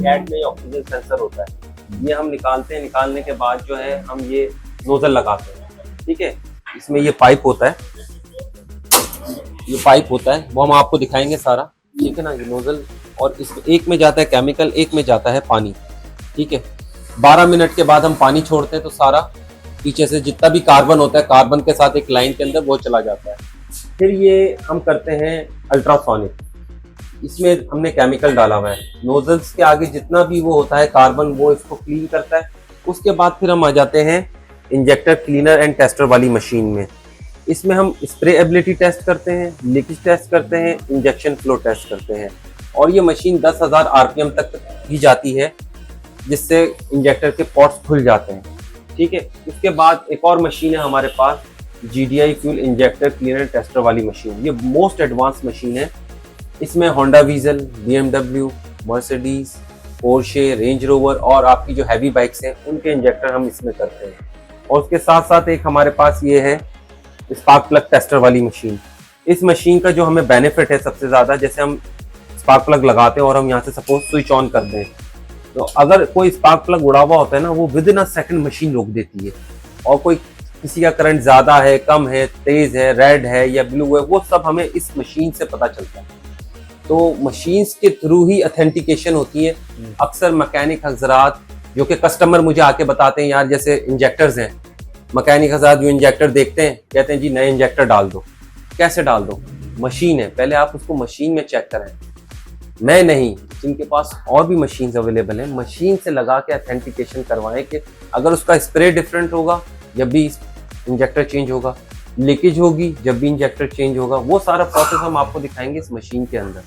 Cat में oxygen sensor होता है, ये हम निकालते हैं। निकालने के बाद जो है हम ये नोजल लगाते हैं, ठीक है। इसमें ये पाइप होता है, ये पाइप होता है, वो हम आपको दिखाएंगे सारा, ठीक है ना। ये नोजल, और इसमें एक में जाता है केमिकल, एक में जाता है पानी, ठीक है। 12 मिनट के बाद हम पानी छोड़ते हैं तो सारा पीछे से जितना भी कार्बन होता है, कार्बन के साथ एक लाइन के अंदर वो चला जाता है। फिर ये हम करते हैं अल्ट्रासोनिक, इसमें हमने केमिकल डाला हुआ है। नोजल्स के आगे जितना भी वो होता है कार्बन, वो इसको क्लीन करता है। उसके बाद फिर हम आ जाते हैं इंजेक्टर क्लीनर एंड टेस्टर वाली मशीन में। इसमें हम स्प्रे एबिलिटी टेस्ट करते हैं, लीकेज टेस्ट करते हैं, इंजेक्शन फ्लो टेस्ट करते हैं। और ये मशीन 10,000 आरपीएम तक की जाती है, जिससे इंजेक्टर के पॉट्स खुल जाते हैं, ठीक है। इसके बाद एक और मशीन है हमारे पास, GDI fuel injector cleaner tester वाली मशीन। ये मोस्ट एडवांस मशीन है। इसमें Honda वीजल, BMW, Mercedes, Porsche, range rover और आपकी जो हैवी बाइक्स हैं उनके इंजेक्टर हम इसमें करते हैं। और उसके साथ साथ एक हमारे पास ये है स्पार्क प्लग टेस्टर वाली मशीन। इस मशीन का जो हमें बेनिफिट है सबसे ज़्यादा, जैसे हम स्पार्क प्लग लगाते हैं और हम यहाँ से सपोज स्विच ऑन करते हैं, तो अगर कोई स्पार्क प्लग उड़ा हुआ होता है ना, वो with in a second machine रोक देती है। और कोई किसी का करंट ज़्यादा है, कम है, तेज़ है, रेड है या ब्लू है, वो सब हमें इस मशीन से पता चलता है। तो मशीन्स के थ्रू ही ऑथेंटिकेशन होती है। अक्सर मैकेनिक हजरात जो कि कस्टमर मुझे आके बताते हैं, यार जैसे इंजेक्टर्स हैं, मैकेनिक हजरात जो इंजेक्टर देखते हैं कहते हैं जी नए इंजेक्टर डाल दो। कैसे डाल दो? मशीन है, पहले आप उसको मशीन में चेक करें। मैं नहीं, जिनके पास और भी मशीन्स अवेलेबल हैं, मशीन से लगा के ऑथेंटिकेशन करवाएं कि अगर उसका स्प्रे डिफरेंट होगा जब भी इंजेक्टर चेंज होगा, लीकेज होगी जब भी इंजेक्टर चेंज होगा, वो सारा प्रोसेस हम आपको दिखाएंगे इस मशीन के अंदर,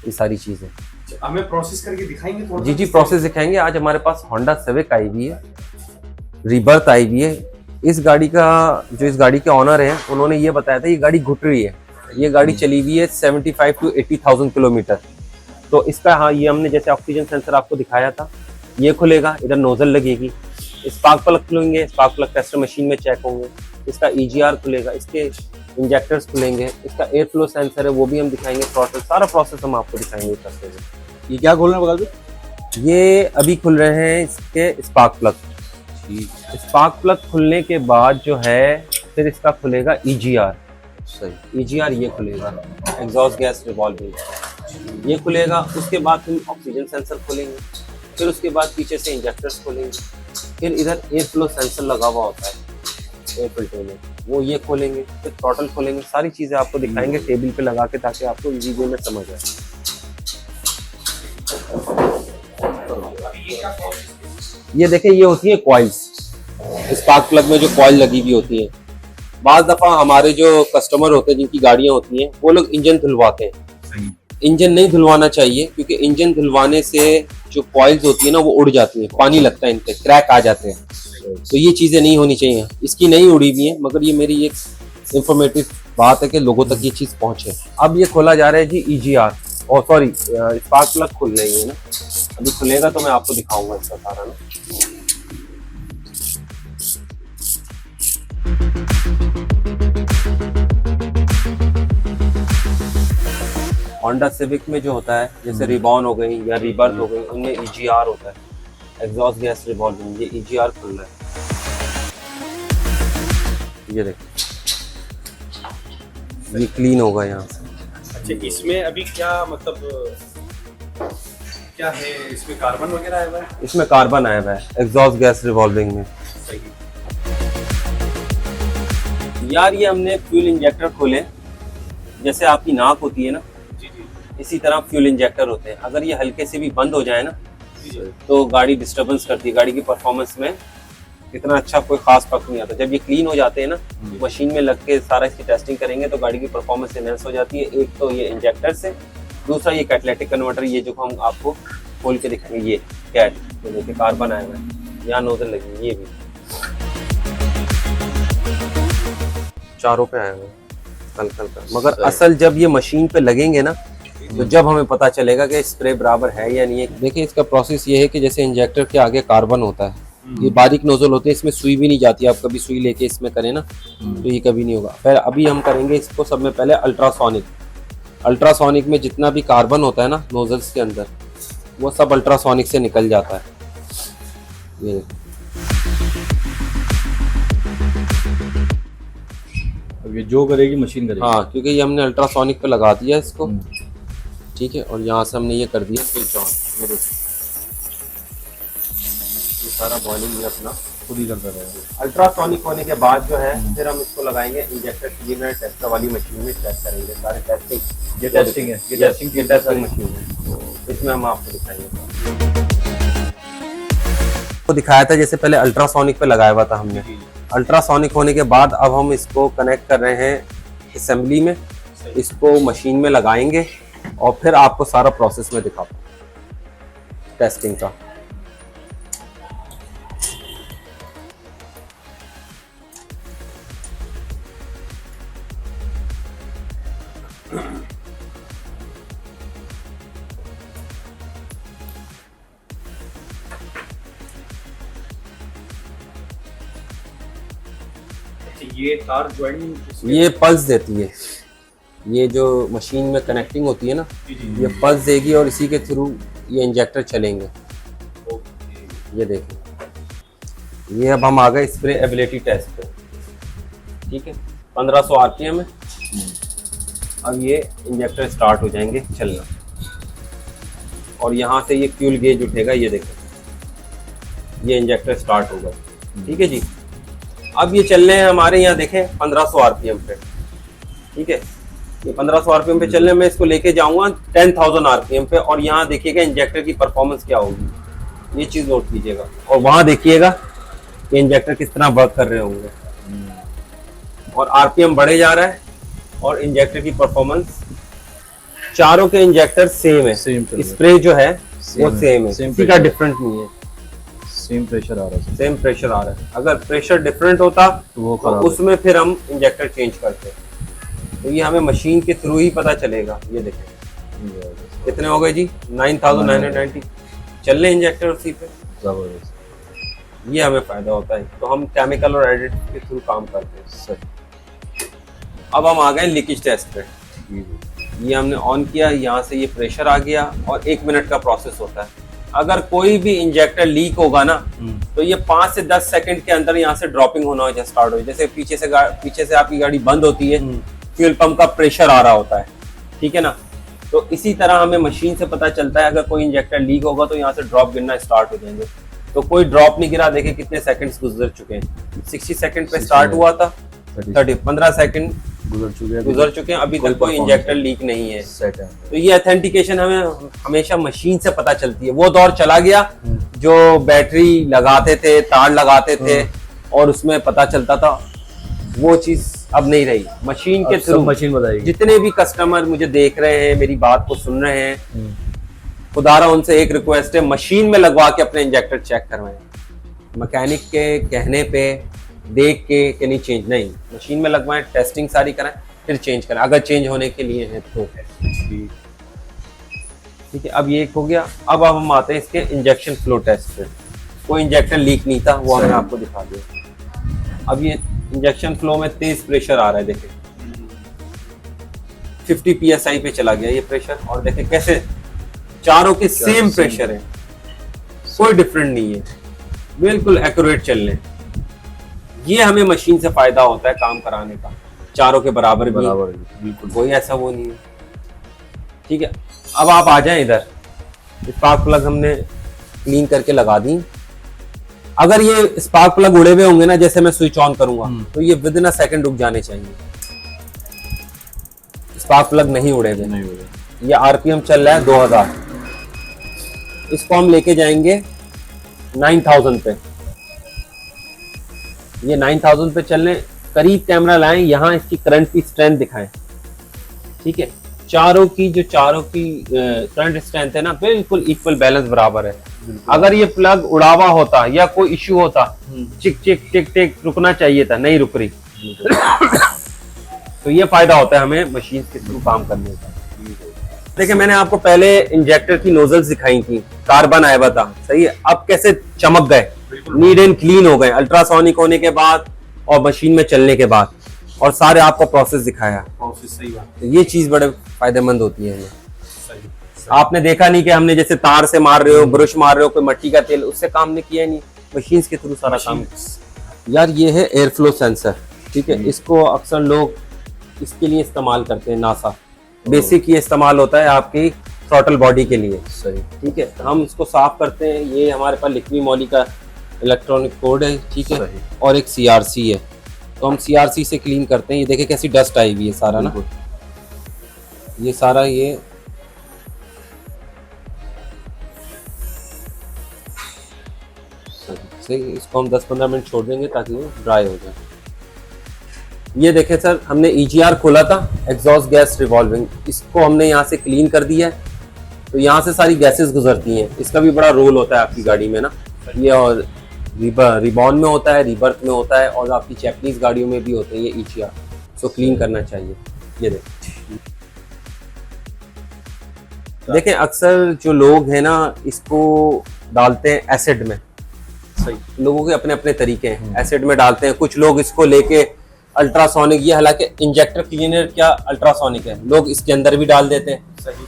ये सारी चीज़ें हमें प्रोसेस करके दिखाएंगे थोड़ा। जी प्रोसेस दिखाएंगे। आज हमारे पास होंडा सिविक आई हुई है, रिबर्थ आई हुई है। इस गाड़ी का जो इस गाड़ी के ऑनर हैं उन्होंने ये बताया था ये गाड़ी घुट रही है। ये गाड़ी चली हुई है 75 to 80,000 किलोमीटर। तो इसका, हाँ, ये हमने जैसे ऑक्सीजन सेंसर आपको दिखाया था, ये खुलेगा, इधर नोजल लगेगी, स्पार्क प्लग खुलेंगे, स्पार्क प्लग टेस्टर मशीन में चेक होंगे, इसका EGR खुलेगा, इसके इंजेक्टर्स खुलेंगे, इसका एयर फ्लो सेंसर है वो भी हम दिखाएंगे। प्रोसेस, सारा प्रोसेस हम आपको दिखाएंगे करते हुए। ये क्या खोल रहे हैं बगल में? ये अभी खुल रहे हैं इसके स्पार्क प्लग। स्पार्क प्लग खुलने के बाद जो है फिर इसका खुलेगा EGR। सही, EGR ये खुलेगा, एग्जॉस्ट गैस रिवॉल्विंग, ये खुलेगा। उसके बाद फिर ऑक्सीजन सेंसर खोलेंगे, फिर उसके बाद पीछे से इंजेक्टर्स खोलेंगे, फिर इधर एयर फ्लो सेंसर लगा हुआ होता है एयर फिल्टर में, वो ये खोलेंगे, फिर थ्रॉटल खोलेंगे। सारी चीज़ें आपको दिखाएंगे टेबल पे लगा के, ताकि आपको इजी वे में समझ आए। ये देखें, ये होती है कॉइल्स, स्पार्क प्लग में जो कॉइल लगी हुई होती है। बाज़ दफ़ा हमारे जो कस्टमर होते हैं जिनकी गाड़ियाँ होती हैं, वो लोग इंजन धुलवाते हैं। इंजन नहीं धुलवाना चाहिए, क्योंकि इंजन धुलवाने से जो कॉइल्स होती है ना वो उड़ जाती है, पानी लगता है, इन पे क्रैक आ जाते हैं। तो ये चीज़ें नहीं होनी चाहिए। इसकी नहीं उड़ी हुई है, मगर ये मेरी एक इंफॉर्मेटिव बात है कि लोगों तक ये चीज़ पहुँचे। अब ये खोला जा रहा है जी EGR, और सॉरी स्पार्क प्लग खुल रही है ना, अभी खुलेगा तो मैं आपको दिखाऊंगा इसका सारा ना। होंडा सिविक में जो होता है, जैसे रिबॉन हो गई या रिबर्थ हो गई, उनमें EGR होता है, एग्जॉस्ट गैस रिवॉल्विंग। ये EGR खुल रहा है, ये देखिए, ये क्लीन होगा यहाँ से। अच्छा, इसमें अभी क्या मतलब क्या है, इसमें कार्बन वगैरह आया हुआ है? इसमें कार्बन आया हुआ है एग्जॉस्ट गैस रिवॉल्विंग में। सही। यार ये हमने फ्यूल इंजेक्टर खोले, जैसे आपकी नाक होती है ना, इसी तरह फ्यूल इंजेक्टर होते हैं। अगर ये हल्के से भी बंद हो जाए ना तो गाड़ी डिस्टर्बेंस करती है, गाड़ी की परफॉर्मेंस में इतना अच्छा कोई खास फर्क नहीं आता। जब ये क्लीन हो जाते हैं ना, मशीन में लग के सारा इसकी टेस्टिंग करेंगे तो गाड़ी की परफॉर्मेंस एनहांस हो जाती है। एक तो ये इंजेक्टर से, दूसरा ये कैटालिटिक कन्वर्टर, ये जो हम आपको खोल के दिखाएंगे, ये कैट तो देखिए कार्बन आया हुआ है, यहाँ नोजल लगी है, ये भी चारों पे आया हुआ है कल का। मगर असल जब ये मशीन पे लगेंगे ना, तो जब हमें पता चलेगा कि स्प्रे बराबर है या नहीं है। देखिए इसका प्रोसेस ये है कि जैसे इंजेक्टर के आगे कार्बन होता है, ये बारीक नोजल होते हैं, इसमें सुई भी नहीं जाती। आप कभी सुई लेके इसमें करें ना तो ये कभी नहीं होगा। फिर अभी हम करेंगे इसको सब में पहले अल्ट्रासोनिक। अल्ट्रासोनिक में जितना भी कार्बन होता है ना नोजल्स के अंदर, वो सब अल्ट्रासोनिक से निकल जाता है। ये देखो। अब ये जो करेगी मशीन करेगी। हाँ, क्योंकि ये हमने अल्ट्रासोनिक पे लगा दिया इसको, ठीक है, और यहाँ से हमने ये कर दिया स्विच ऑन। ये देखो, ये सारा बॉलिंग ये अपना खुद ही करता रहेगा। अल्ट्रासोनिक होने के बाद जो है फिर हम इसको लगाएंगे इंजेक्टर क्लीनर टेस्टर वाली मशीन में, चेक करेंगे सारे टेस्टिंग। ये टेस्टिंग है, ये टेस्टिंग की टेस्टिंग मशीन है, तो इसमें हम आपको दिखाएंगे। तो दिखाया था जैसे पहले अल्ट्रासोनिक पे लगाया हुआ था हमने। अल्ट्रासोनिक होने के बाद अब हम इसको कनेक्ट कर रहे हैं असेंबली में, इसको मशीन में लगाएंगे और फिर आपको सारा प्रोसेस में दिखाता हूं टेस्टिंग का। ये तार ज्वाइनिंग ये पल्स देती है, ये जो मशीन में कनेक्टिंग होती है ना, ये पल्स देगी और इसी के थ्रू ये इंजेक्टर चलेंगे। ये देखिए, ये अब हम आ गए स्प्रे एबिलिटी टेस्ट पे, ठीक है, 1500 आरपीएम है। अब ये इंजेक्टर स्टार्ट हो जाएंगे चलना, और यहाँ से ये फ्यूल गेज उठेगा। ये देखो, ये इंजेक्टर स्टार्ट होगा, ठीक है जी। अब ये चल रहे हैं हमारे यहाँ देखें 1500 आरपीएम पे, ठीक है, ये 1500 आरपीएम पे चलने में इसको लेके जाऊंगा 10,000 आरपीएम पे, और यहाँ देखिएगा इंजेक्टर की परफॉर्मेंस क्या होगी, ये चीज नोट कीजिएगा। और वहां देखिएगा कि इंजेक्टर किस तरह वर्क कर रहे होंगे, और आरपीएम बढ़े जा रहा है और इंजेक्टर की परफॉर्मेंस, चारों के इंजेक्टर सेम है, स्प्रे जो है वो सेम है, किसी का डिफरेंट नहीं है, सेम प्रेशर आ रहा है, सेम प्रेशर आ रहा है। अगर प्रेशर डिफरेंट होता तो उसमें फिर हम इंजेक्टर चेंज करते, तो ये हमें मशीन के थ्रू ही पता चलेगा। ये देखें कितने हो गए जी, 9,990 चल रहे इंजेक्टर उसी पे, जबरदस्त। ये हमें फायदा होता है। तो हम केमिकल और एडिटिव के थ्रू काम करते हैं सर। अब हम आ गए लीकेज टेस्ट पे। ये हमने ऑन किया, यहाँ से ये प्रेशर आ गया और 1 मिनट का प्रोसेस होता है। अगर कोई भी इंजेक्टर लीक होगा ना, तो ये 5 से 10 सेकंड के अंदर यहाँ से ड्रॉपिंग होना स्टार्ट हो, जैसे पीछे से आपकी गाड़ी बंद होती है, फ्यूल पंप का प्रेशर आ रहा होता है, ठीक है ना। तो इसी तरह हमें मशीन से पता चलता है अगर कोई इंजेक्टर लीक होगा तो यहाँ से ड्रॉप गिरना स्टार्ट हो जाएंगे। तो कोई ड्रॉप नहीं गिरा, देखे कितने सेकंड्स गुजर चुके हैं। 60 सेकंड पे स्टार्ट हुआ था, 15 सेकंड गुजर चुके हैं, अभी तक कोई इंजेक्टर लीक नहीं है। तो ये ऑथेंटिकेशन हमें हमेशा मशीन से पता चलती है। वो दौर चला गया जो बैटरी लगाते थे, तार लगाते थे और उसमें पता चलता था, वो चीज अब नहीं रही। मशीन के थ्रू मशीन बताएगी। जितने भी कस्टमर मुझे देख रहे हैं, मेरी बात को सुन रहे हैं, खुदारा उनसे एक रिक्वेस्ट है, मशीन में लगवा के अपने इंजेक्टर चेक करवाएं। मैकेनिक के कहने पे देख के कि नहीं चेंज, नहीं, मशीन में लगवाएं, टेस्टिंग सारी कराएं, फिर चेंज करें अगर चेंज होने के लिए है तो। ठीक है, अब ये एक हो गया। अब हम आते हैं इसके इंजेक्शन फ्लो टेस्ट पे। कोई इंजेक्टर लीक नहीं था, वो हमने आपको दिखा दिया। अब ये इंजेक्शन फ्लो में तेज प्रेशर आ रहा है, देखें 50 psi पे चला गया ये प्रेशर, और देखें कैसे चारों के सेम प्रेशर है, कोई डिफरेंट नहीं है, बिल्कुल एक्यूरेट चल रहे हैं। ये हमें मशीन से फायदा होता है काम कराने का, चारों के बराबर बिल्कुल कोई ऐसा वो नहीं है। ठीक है, अब आप आ जाएं इधर, स्पार्क प्लग हमने क्लीन करके लगा दी। अगर ये स्पार्क प्लग उड़े हुए होंगे ना, जैसे मैं स्विच ऑन करूंगा तो ये विद इन अ सेकंड रुक जाने चाहिए। स्पार्क प्लग नहीं उड़े हुए, ये आरपीएम चल रहा है 2000, इसको हम लेके जाएंगे 9000 पे। ये 9000 पे चलने, करीब कैमरा लाएं, यहाँ इसकी करंट की स्ट्रेंथ दिखाएं। ठीक है, चारों की करंट स्ट्रेंथ है ना, बिल्कुल इक्वल बैलेंस बराबर है। अगर ये प्लग उड़ावा होता या कोई इश्यू होता, चिक चिक टिक टिक रुकना चाहिए था, नहीं रुक रही। तो ये फायदा होता है हमें मशीन के थ्रू काम करने का। देखिए, मैंने आपको पहले इंजेक्टर की नोजल्स दिखाई थी, कार्बन आया हुआ था, सही है। अब कैसे चमक गए, नीट एंड क्लीन हो गए अल्ट्रासोनिक होने के बाद और मशीन में चलने के बाद, और सारे आपको प्रोसेस दिखाया। सही बात, तो ये चीज बड़े फायदेमंद होती है हमें। आपने देखा नहीं कि हमने जैसे तार से मार रहे हो, ब्रश मार रहे हो, कोई मट्टी का तेल, उससे काम नहीं किया नहीं, मशीन्स के थ्रू सारा काम। यार ये है एयर फ्लो सेंसर, ठीक है, इसको अक्सर लोग इसके लिए इस्तेमाल करते हैं। नासा बेसिक ये इस्तेमाल होता है आपकी थ्रॉटल बॉडी के लिए, सही। ठीक है। हम इसको साफ करते हैं, ये हमारे पास लिक्वी मॉली का इलेक्ट्रॉनिक कोड है, ठीक है, सही। और एक सीआरसी है, तो हम सीआरसी से क्लीन करते हैं। ये देखिए कैसी डस्ट आई हुई है सारा ना, ये सारा ये सही। इसको हम 10-15 मिनट छोड़ देंगे ताकि ये ड्राई हो जाए। ये देखें सर, हमने EGR खोला था, एग्जॉस्ट गैस रिवॉल्विंग, इसको हमने यहाँ से क्लीन कर दिया है, तो यहाँ से सारी गैसेस गुजरती हैं। इसका भी बड़ा रोल होता है आपकी गाड़ी में ना, ये और रिबॉर्न में होता है, रीबर्थ में होता है, और आपकी जैपनीज गाड़ियों में भी होते हैं ये EGR, सो क्लीन करना चाहिए। ये देखें अक्सर जो लोग हैं ना इसको डालते हैं एसिड में, सही। लोगों के अपने अपने तरीके हैं, एसिड में डालते हैं। कुछ लोग इसको लेके अल्ट्रासोनिक, ये हालांकि इंजेक्टर क्लीनर क्या अल्ट्रासोनिक है, लोग इसके अंदर भी डाल देते हैं। सही।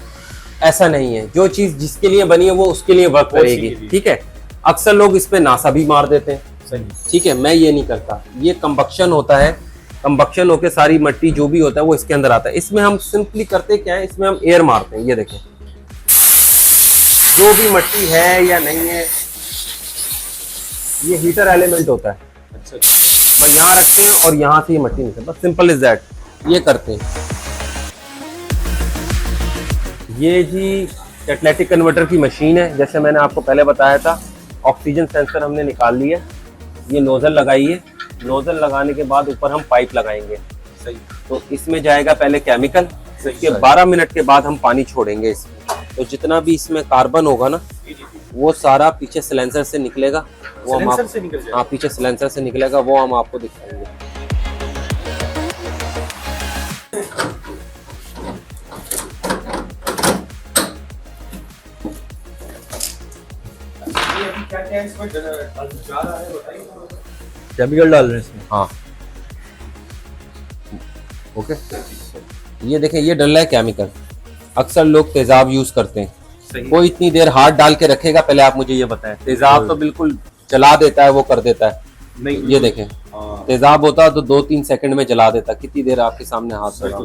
ऐसा नहीं है, जो चीज जिसके लिए बनी है वो उसके लिए वर्क करेगी, ठीक है। अक्सर लोग इस पे नासा भी मार देते हैं, सही। ठीक है, मैं ये नहीं करता। ये कंबक्शन होता है, कंबक्शन होके सारी मट्टी जो भी होता है वो इसके अंदर आता है। इसमें हम सिंपली करते क्या है, इसमें हम एयर मारते हैं। ये देखें जो भी मट्टी है या नहीं है, ये हीटर एलिमेंट होता है, अच्छा। और यहाँ रखते हैं और यहाँ से ये मट्टी निकलता है, सिंपल इज दैट। ये करते हैं। ये जी कैटालिटिक कन्वर्टर की मशीन है, जैसे मैंने आपको पहले बताया था। ऑक्सीजन सेंसर हमने निकाल लिया, ये नोजल लगाई है, नोजल लगाने के बाद ऊपर हम पाइप लगाएंगे, सही। तो इसमें जाएगा पहले केमिकल, इसके 12 मिनट के बाद हम पानी छोड़ेंगे इसमें। तो जितना भी इसमें कार्बन होगा ना वो सारा पीछे सिलेंसर से निकलेगा, वो हम सिलेंसर से निकल जाएगा। हाँ पीछे सिलेंसर से निकलेगा, वो हम आपको दिखाएंगे। ये अभी क्या-क्या इसमें जा रहा है बताइए। केमिकल डाल रहे हैं इसमें। हाँ ओके, ये देखें ये डल रहा है केमिकल। अक्सर लोग तेजाब यूज करते हैं, सही। कोई इतनी देर हाथ डाल के रखेगा, पहले आप मुझे ये बताएं। तेजाब तो बिल्कुल जला देता है, वो कर देता है। नहीं, ये देखें हाँ। तेजाब होता तो 2-3 सेकंड में जला देता, कितनी देर आपके सामने हाथ लगा।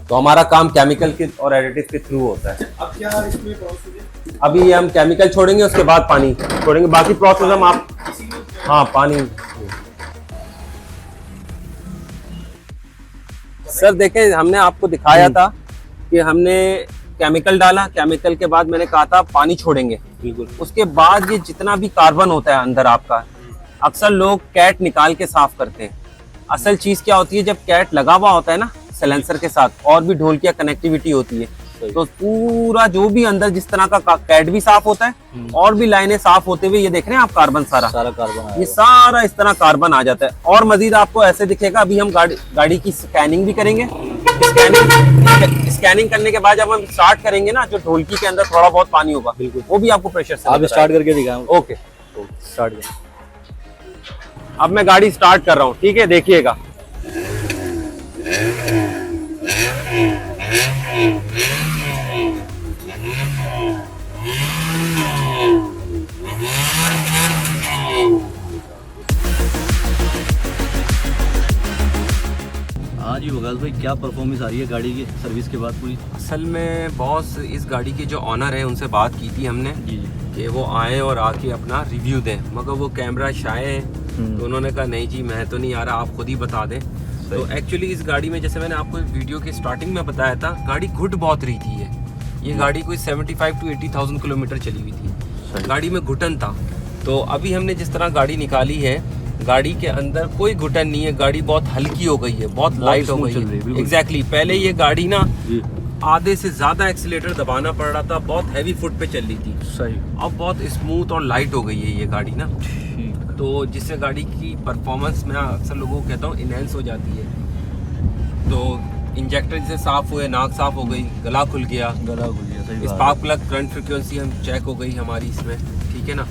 तो हमारा काम केमिकल के और एडिटिव के थ्रू होता है। अब क्या इसमें प्रोसेस है? अभी ये हम केमिकल छोड़ेंगे, उसके बाद पानी छोड़ेंगे, बाकी प्रोसेस हम आप हाँ पानी। सर देखें हमने आपको दिखाया था कि हमने केमिकल डाला, केमिकल के बाद मैंने कहा था पानी छोड़ेंगे, बिल्कुल। उसके बाद ये जितना भी कार्बन होता है अंदर आपका, अक्सर लोग कैट निकाल के साफ करते हैं। असल चीज क्या होती है, जब कैट लगा हुआ होता है ना सिलेंसर के साथ, और भी ढोलकिया कनेक्टिविटी होती है, तो पूरा जो भी अंदर जिस तरह का कैट भी साफ होता है, और भी लाइनें साफ होते हुए ये देख रहे हैं आप कार्बन सारा कार्बन ये सारा इस तरह कार्बन आ जाता है। और मजीद आपको ऐसे दिखेगा। अभी हम गाड़ी की स्कैनिंग भी करेंगे। स्कैनिंग करने के बाद जब हम स्टार्ट करेंगे ना, जो ढोलकी के अंदर थोड़ा बहुत पानी होगा, बिल्कुल वो भी आपको प्रेशर से आप स्टार्ट करके दिखाएं। ओके स्टार्ट कर। अब मैं गाड़ी स्टार्ट कर रहा हूँ, ठीक है, देखिएगा। हाँ जी वगास भाई, क्या परफॉर्मेंस आ रही है गाड़ी की सर्विस के बाद पूरी? असल में बॉस, इस गाड़ी के जो ऑनर है उनसे बात की थी हमने कि वो आए और आके अपना रिव्यू दें, मगर वो कैमरा शाये है, तो उन्होंने कहा नहीं जी मैं तो नहीं आ रहा, आप खुद ही बता दें। तो एक्चुअली इस गाड़ी में जैसे मैंने आपको वीडियो के स्टार्टिंग में बताया था, गाड़ी घुट बहुत रही थी। ये गाड़ी कोई 75 to 80,000 किलोमीटर चली हुई थी, गाड़ी में घुटन था। तो अभी हमने जिस तरह गाड़ी निकाली है, गाड़ी के अंदर कोई घुटन नहीं है, गाड़ी बहुत हल्की हो गई है, बहुत लाइट हो गई है। एग्जैक्टली, पहले ये गाड़ी ना आधे से ज्यादा एक्सीलेटर दबाना पड़ रहा था, बहुत हैवी फुट पे चल रही थी। सही। अब बहुत स्मूथ और लाइट हो गई है ये गाड़ी ना, तो जिससे गाड़ी की परफॉर्मेंस मैं अक्सर लोगों को कहता हूँ इनहेंस हो जाती है। तो इंजेक्टर से साफ हुए, नाक साफ हो गई, गला खुल गया, स्पार्क प्लग करंट फ्रिक्वेंसी हम चेक हो गई हमारी इसमें, ठीक है ना।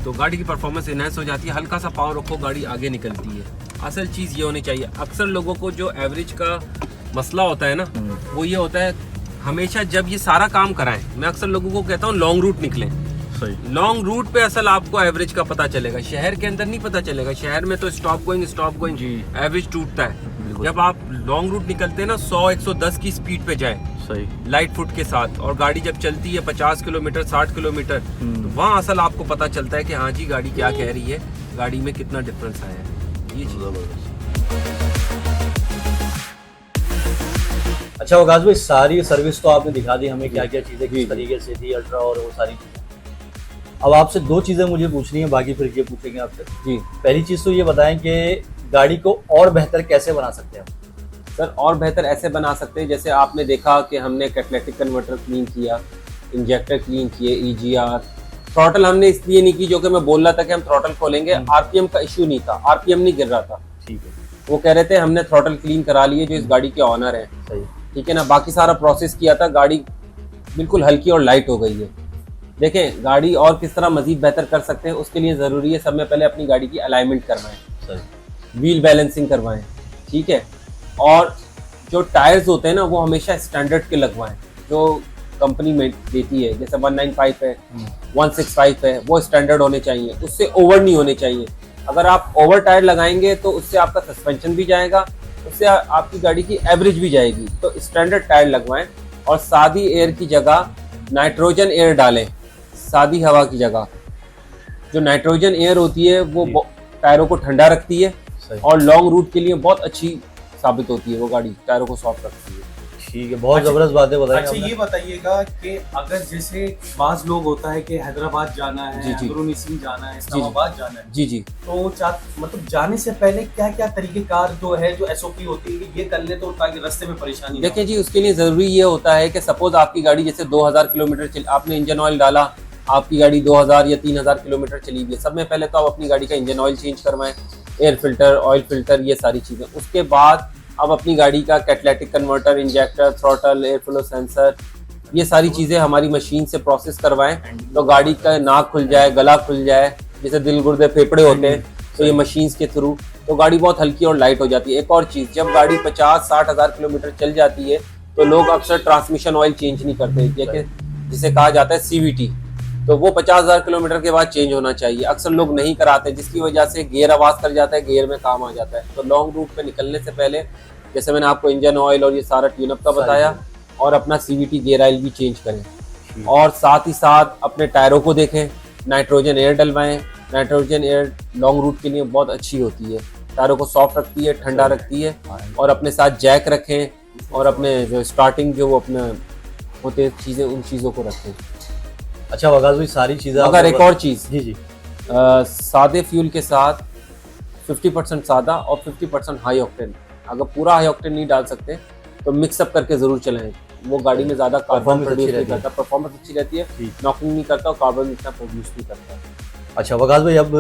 तो गाड़ी की परफॉर्मेंस इनहेंस हो जाती है। हल्का सा पावर रखो, गाड़ी आगे निकलती है। असल चीज़ ये होनी चाहिए। अक्सर लोगों को जो एवरेज का मसला होता है ना, वो ये होता है हमेशा जब ये सारा काम कराएं, मैं अक्सर लोगों को कहता हूँ लॉन्ग रूट निकलें। सही। लॉन्ग रूट पे असल आपको एवरेज का पता चलेगा, शहर के अंदर नहीं पता चलेगा। शहर में तो स्टॉप गोइंग जी। एवरेज टूटता है। बिल्कुल। जब आप लॉन्ग रूट निकलते हैं ना 100-110 की स्पीड पे जाए सही। लाइट फुट के साथ, और गाड़ी जब चलती है 50 किलोमीटर 60 किलोमीटर, तो वहाँ असल आपको पता चलता है कि हाँ जी गाड़ी क्या कह रही है, गाड़ी में कितना डिफरेंस आया है। ये चीज़। अच्छा वकास भाई, सारी सर्विस तो आपने दिखा दी हमें, क्या क्या चीज़ें किस तरीके से थी, अल्ट्रा और वो सारी चीज़ें। अब आपसे दो चीज़ें मुझे पूछनी है, बाकी फिर ये पूछेंगे आपसे। जी पहली चीज़ तो ये बताएं कि गाड़ी को और बेहतर कैसे बना सकते हैं हम। सर, और बेहतर ऐसे बना सकते हैं जैसे आपने देखा कि हमने कैटलिटिक कन्वर्टर क्लीन किया, इंजेक्टर क्लीन किए, EGR, थ्रॉटल हमने इसलिए नहीं की, जो कि मैं बोल रहा था कि हम थ्रॉटल खोलेंगे, RPM का इश्यू नहीं था, RPM नहीं गिर रहा था। ठीक है। वो कह रहे थे हमने थ्रॉटल क्लीन करा लिए जो इस गाड़ी के ऑनर है, सही। ठीक है ना। बाकी सारा प्रोसेस किया था, गाड़ी बिल्कुल हल्की और लाइट हो गई है। देखें गाड़ी और किस तरह मजीद बेहतर कर सकते हैं, उसके लिए ज़रूरी है सब में पहले अपनी गाड़ी की अलाइनमेंट करवाएं, सही। व्हील बैलेंसिंग करवाएं, ठीक है। और जो टायर्स होते हैं ना वो हमेशा स्टैंडर्ड के लगवाएं, जो कंपनी में देती है, जैसे 195 है, 165 है, वो स्टैंडर्ड होने चाहिए, उससे ओवर नहीं होने चाहिए। अगर आप ओवर टायर लगाएंगे तो उससे आपका सस्पेंशन भी जाएगा, उससे आपकी गाड़ी की एवरेज भी जाएगी। तो स्टैंडर्ड टायर लगवाएं, और सादी एयर की जगह नाइट्रोजन एयर डालें, सादी हवा की जगह। जो नाइट्रोजन एयर होती है वो टायरों को ठंडा रखती है, सही। और लॉन्ग रूट के लिए बहुत अच्छी साबित होती है, वो गाड़ी टायरों को सॉफ्ट रखती है। ठीक है, बहुत जबरदस्त बातें बताई अच्छा आपने। ये बताइएगा कि अगर जैसे बाज लोग होता है कि हैदराबाद जाना है, जी, जी। अंदरूनी सिंह जाना है, इस्लामाबाद जाना है, जी जी। तो मतलब जाने से पहले क्या क्या तरीकेकार जो है, जो SOP होती है कि ये कर ले तो ताकि रास्ते में परेशानी ना हो। देखिए जी, उसके लिए ज़रूरी ये होता है कि सपोज आपकी गाड़ी जैसे 2000 किलोमीटर आपने इंजन ऑयल डाला, आपकी गाड़ी 2000 या 3000 किलोमीटर चली गई, सब में पहले तो आप अपनी गाड़ी का इंजन ऑयल चेंज करवाएं, एयर फिल्टर, ऑयल फिल्टर, ये सारी चीज़ें। उसके बाद अब अपनी गाड़ी का catalytic converter, injector, throttle, air flow sensor, ये सारी चीज़ें हमारी मशीन से प्रोसेस करवाएं, तो गाड़ी का नाक खुल जाए, गला खुल जाए, जैसे दिल गुर्दे फेफड़े होते हैं, तो ये मशीन के थ्रू तो गाड़ी बहुत हल्की और लाइट हो जाती है। एक और चीज़, जब गाड़ी 50-60 हज़ार किलोमीटर चल जाती है तो लोग अक्सर ट्रांसमिशन ऑयल चेंज नहीं करते, जिसे कहा जाता है CVT, तो वो 50,000 किलोमीटर के बाद चेंज होना चाहिए। अक्सर लोग नहीं कराते, जिसकी वजह से गियर आवाज़ कर जाता है, गियर में काम आ जाता है। तो लॉन्ग रूट पे निकलने से पहले जैसे मैंने आपको इंजन ऑयल और ये सारा ट्यूनअप का बताया, और अपना CVT गियर ऑयल भी चेंज करें, और साथ ही साथ अपने टायरों को देखें, नाइट्रोजन एयर डलवाएं। नाइट्रोजन एयर लॉन्ग रूट के लिए बहुत अच्छी होती है, टायरों को सॉफ्ट रखती है, ठंडा रखती है, और अपने साथ जैक रखें, और अपने जो स्टार्टिंग जो वो अपने होते चीज़ें, उन चीज़ों को रखें। अच्छा वकास भाई, सारी चीज़ें अगर एक और चीज़, जी जी, सादे फ्यूल के साथ 50% सादा और 50% हाई ऑक्टेन, अगर पूरा हाई ऑक्टेन नहीं डाल सकते तो मिक्सअप करके ज़रूर चलाएं, वो गाड़ी में ज़्यादा कार्बन प्रोड्यूस नहीं करता, परफॉर्मेंस अच्छी रहती है, नॉकिंग नहीं करता और कार्बन इतना प्रोड्यूस नहीं करता। अच्छा वकास भाई, अब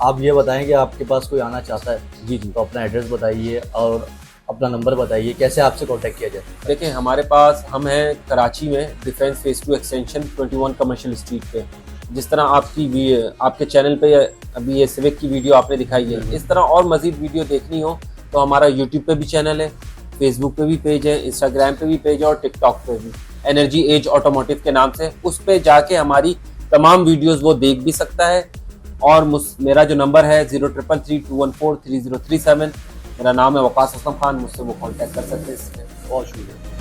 आप ये बताएं कि आपके पास कोई आना चाहता है जी जी। तो अपना एड्रेस बताइए और अपना नंबर बताइए, कैसे आपसे कांटेक्ट किया जाए। देखिए हमारे पास, हम हैं कराची में, defence phase 2 extension 21 commercial street पे। जिस तरह आपके चैनल पे अभी ये सिविक की वीडियो आपने दिखाई है, इस तरह और मज़ीद वीडियो देखनी हो तो हमारा यूट्यूब पे भी चैनल है, फेसबुक पे भी पेज है, इंस्टाग्राम पे भी पेज है, और टिकटॉक पे भी एनर्जी एज ऑटोमोटिव के नाम से। उस पे जाके हमारी तमाम वीडियोस वो देख भी सकता है। और मेरा जो नंबर है 0332143037, मेरा नाम है वकास असलम खान, मुझसे वो कांटेक्ट कर सकते हैं। बहुत शुक्रिया।